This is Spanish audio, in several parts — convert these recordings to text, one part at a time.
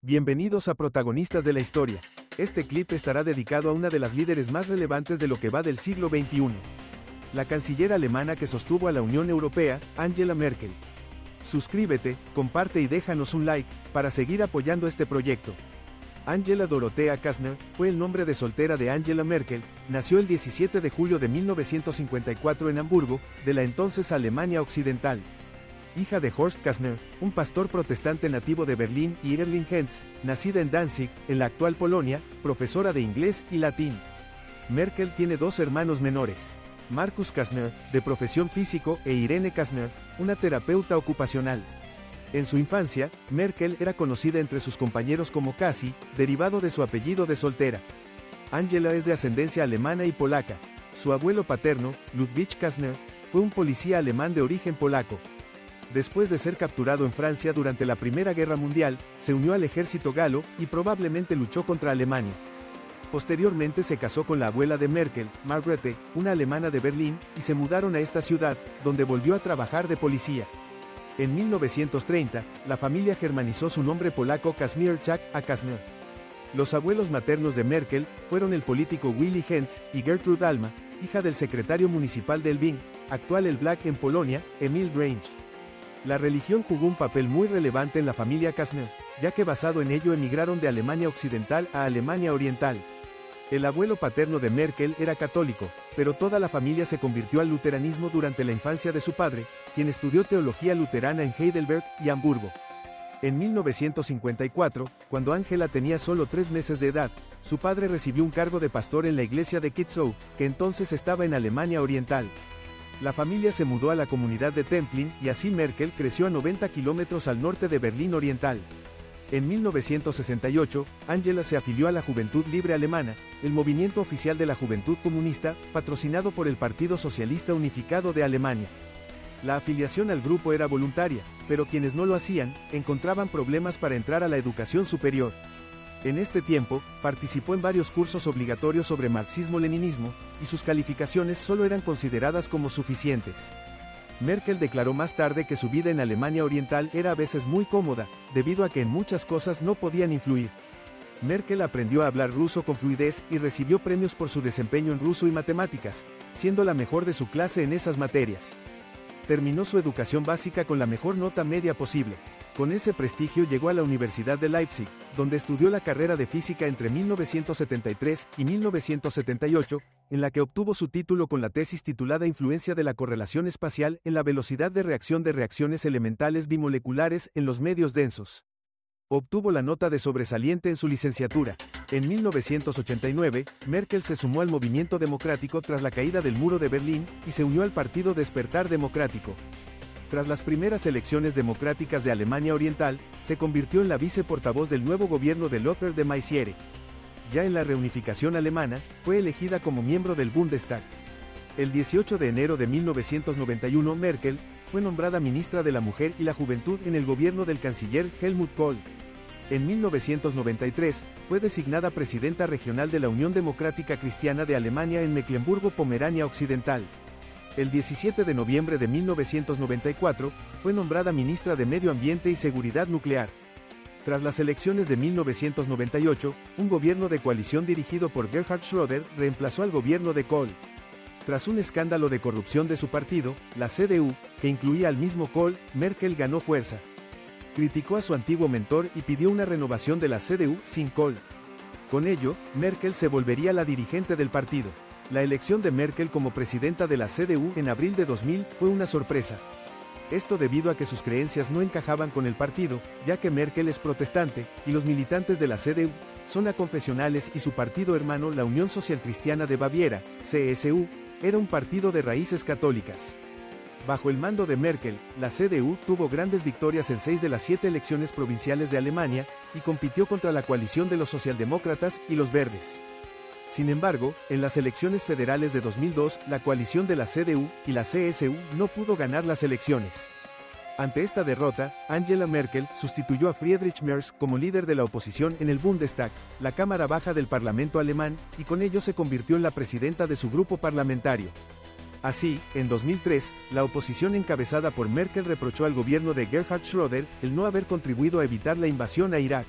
Bienvenidos a Protagonistas de la Historia. Este clip estará dedicado a una de las líderes más relevantes de lo que va del siglo XXI. La canciller alemana que sostuvo a la Unión Europea, Angela Merkel. Suscríbete, comparte y déjanos un like, para seguir apoyando este proyecto. Angela Dorothea Kastner, fue el nombre de soltera de Angela Merkel, nació el 17 de julio de 1954 en Hamburgo, de la entonces Alemania Occidental. Hija de Horst Kastner, un pastor protestante nativo de Berlín, y Irene Hentz, nacida en Danzig, en la actual Polonia, profesora de inglés y latín. Merkel tiene dos hermanos menores, Markus Kastner, de profesión físico, e Irene Kastner, una terapeuta ocupacional. En su infancia, Merkel era conocida entre sus compañeros como Cassie, derivado de su apellido de soltera. Angela es de ascendencia alemana y polaca. Su abuelo paterno, Ludwig Kastner, fue un policía alemán de origen polaco. Después de ser capturado en Francia durante la Primera Guerra Mundial, se unió al ejército galo y probablemente luchó contra Alemania. Posteriormente se casó con la abuela de Merkel, Margrethe, una alemana de Berlín, y se mudaron a esta ciudad, donde volvió a trabajar de policía. En 1930, la familia germanizó su nombre polaco Kazimierczak a Kastner. Los abuelos maternos de Merkel fueron el político Willy Hentz y Gertrude Alma, hija del secretario municipal de Elbing, actual Elbląg en Polonia, Emil Grange. La religión jugó un papel muy relevante en la familia Kastner, ya que basado en ello emigraron de Alemania Occidental a Alemania Oriental. El abuelo paterno de Merkel era católico, pero toda la familia se convirtió al luteranismo durante la infancia de su padre, quien estudió teología luterana en Heidelberg y Hamburgo. En 1954, cuando Angela tenía solo 3 meses de edad, su padre recibió un cargo de pastor en la iglesia de Kitzau, que entonces estaba en Alemania Oriental. La familia se mudó a la comunidad de Templin, y así Merkel creció a 90 kilómetros al norte de Berlín Oriental. En 1968, Angela se afilió a la Juventud Libre Alemana, el movimiento oficial de la Juventud Comunista, patrocinado por el Partido Socialista Unificado de Alemania. La afiliación al grupo era voluntaria, pero quienes no lo hacían, encontraban problemas para entrar a la educación superior. En este tiempo, participó en varios cursos obligatorios sobre marxismo-leninismo, y sus calificaciones solo eran consideradas como suficientes. Merkel declaró más tarde que su vida en Alemania Oriental era a veces muy cómoda, debido a que en muchas cosas no podían influir. Merkel aprendió a hablar ruso con fluidez y recibió premios por su desempeño en ruso y matemáticas, siendo la mejor de su clase en esas materias. Terminó su educación básica con la mejor nota media posible. Con ese prestigio llegó a la Universidad de Leipzig, donde estudió la carrera de física entre 1973 y 1978, en la que obtuvo su título con la tesis titulada Influencia de la correlación espacial en la velocidad de reacción de reacciones elementales bimoleculares en los medios densos. Obtuvo la nota de sobresaliente en su licenciatura. En 1989, Merkel se sumó al movimiento democrático tras la caída del muro de Berlín y se unió al Partido Despertar Democrático. Tras las primeras elecciones democráticas de Alemania Oriental, se convirtió en la viceportavoz del nuevo gobierno de Lothar de Maizière. Ya en la reunificación alemana, fue elegida como miembro del Bundestag. El 18 de enero de 1991, Merkel fue nombrada ministra de la Mujer y la Juventud en el gobierno del canciller Helmut Kohl. En 1993, fue designada presidenta regional de la Unión Democrática Cristiana de Alemania en Mecklemburgo-Pomerania Occidental. El 17 de noviembre de 1994, fue nombrada ministra de Medio Ambiente y Seguridad Nuclear. Tras las elecciones de 1998, un gobierno de coalición dirigido por Gerhard Schröder reemplazó al gobierno de Kohl. Tras un escándalo de corrupción de su partido, la CDU, que incluía al mismo Kohl, Merkel ganó fuerza. Criticó a su antiguo mentor y pidió una renovación de la CDU sin Kohl. Con ello, Merkel se volvería la dirigente del partido. La elección de Merkel como presidenta de la CDU en abril de 2000 fue una sorpresa. Esto debido a que sus creencias no encajaban con el partido, ya que Merkel es protestante, y los militantes de la CDU son aconfesionales y su partido hermano, la Unión Socialcristiana de Baviera, CSU, era un partido de raíces católicas. Bajo el mando de Merkel, la CDU tuvo grandes victorias en 6 de las 7 elecciones provinciales de Alemania, y compitió contra la coalición de los socialdemócratas y los verdes. Sin embargo, en las elecciones federales de 2002, la coalición de la CDU y la CSU no pudo ganar las elecciones. Ante esta derrota, Angela Merkel sustituyó a Friedrich Merz como líder de la oposición en el Bundestag, la cámara baja del Parlamento alemán, y con ello se convirtió en la presidenta de su grupo parlamentario. Así, en 2003, la oposición encabezada por Merkel reprochó al gobierno de Gerhard Schröder el no haber contribuido a evitar la invasión a Irak.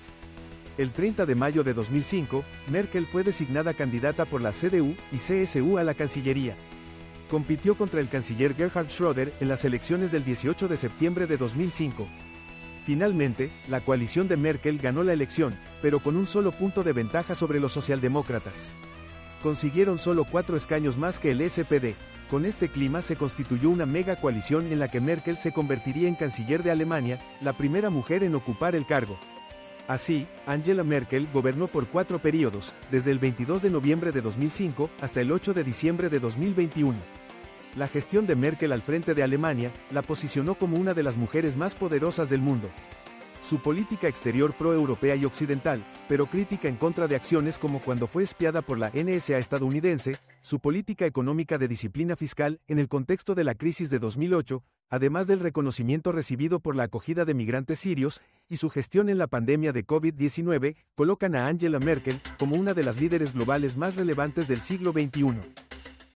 El 30 de mayo de 2005, Merkel fue designada candidata por la CDU y CSU a la Cancillería. Compitió contra el canciller Gerhard Schröder en las elecciones del 18 de septiembre de 2005. Finalmente, la coalición de Merkel ganó la elección, pero con un solo punto de ventaja sobre los socialdemócratas. Consiguieron solo 4 escaños más que el SPD. Con este clima se constituyó una mega coalición en la que Merkel se convertiría en canciller de Alemania, la primera mujer en ocupar el cargo. Así, Angela Merkel gobernó por 4 períodos, desde el 22 de noviembre de 2005 hasta el 8 de diciembre de 2021. La gestión de Merkel al frente de Alemania la posicionó como una de las mujeres más poderosas del mundo. Su política exterior pro-europea y occidental, pero crítica en contra de acciones como cuando fue espiada por la NSA estadounidense, su política económica de disciplina fiscal en el contexto de la crisis de 2008, además del reconocimiento recibido por la acogida de migrantes sirios, y su gestión en la pandemia de COVID-19, colocan a Angela Merkel como una de las líderes globales más relevantes del siglo XXI.